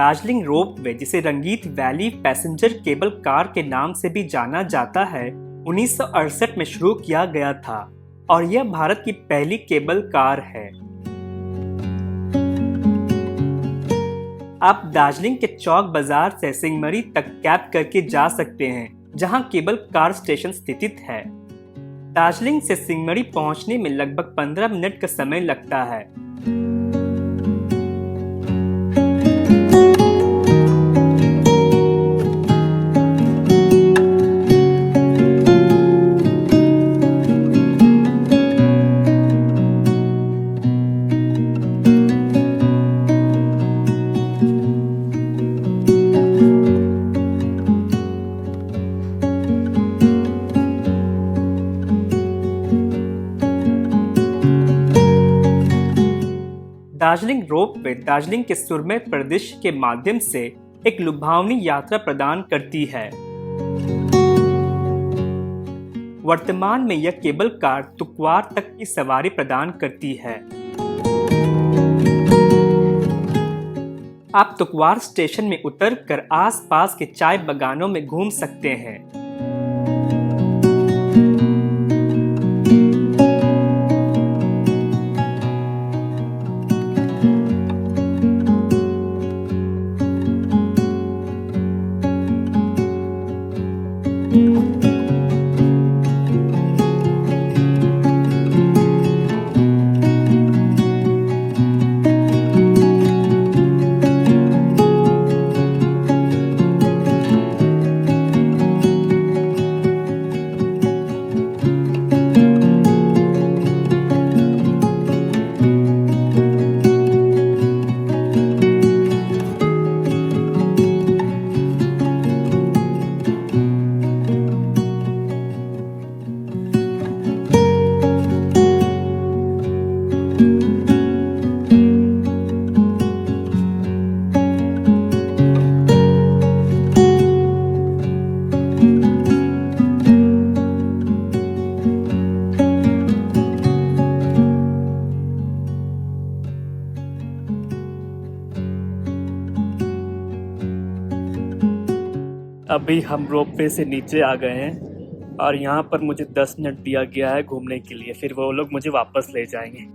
Darjeeling ropeway, जिसे रंगीत valley passenger cable car के नाम से भी जाना जाता है, 1968 में शुरू किया गया था और यह भारत की पहली केबल कार है। आप दार्जिलिंग के चौक बाजार से सिंहमरी तक कैब करके जा सकते हैं, जहां केबल कार स्टेशन स्थित है। दार्जिलिंग से सिंहमरी पहुंचने में लगभग 15 मिनट का समय लगता है। दार्जिलिंग रोपवे दार्जिलिंग के सुरम्य परिदृश्य के माध्यम से एक लुभावनी यात्रा प्रदान करती है। वर्तमान में यह केबल कार तुकवार तक की सवारी प्रदान करती है। आप तुकवार स्टेशन में उतरकर आसपास के चाय बागानों में घूम सकते हैं। अभी हम रोपवे से नीचे आ गए हैं और यहाँ पर मुझे 10 मिनट दिया गया है घूमने के लिए, फिर वो लोग मुझे वापस ले जाएंगे।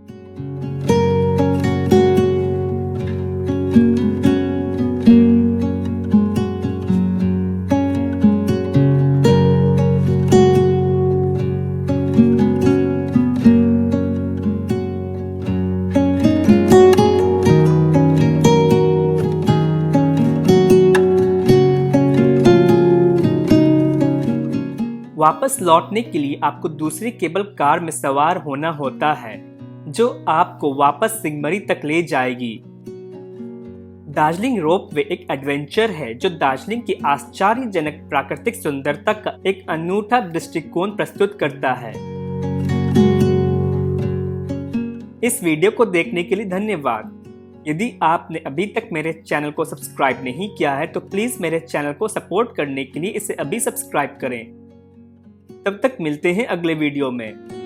वापस लौटने के लिए आपको दूसरी केबल कार में सवार होना होता है, जो आपको वापस सिंहमरी तक ले जाएगी। दार्जिलिंग रोपवे एक एडवेंचर है जो दार्जिलिंग की आश्चर्यजनक प्राकृतिक सुंदरता का एक अनूठा दृष्टिकोण प्रस्तुत करता है। इस वीडियो को देखने के लिए धन्यवाद। यदि आपने अभी तक मेरे चैनल को सब्सक्राइब नहीं किया है तो प्लीज मेरे चैनल को सपोर्ट करने के लिए इसे अभी सब्सक्राइब करें। तब तक मिलते हैं अगले वीडियो में।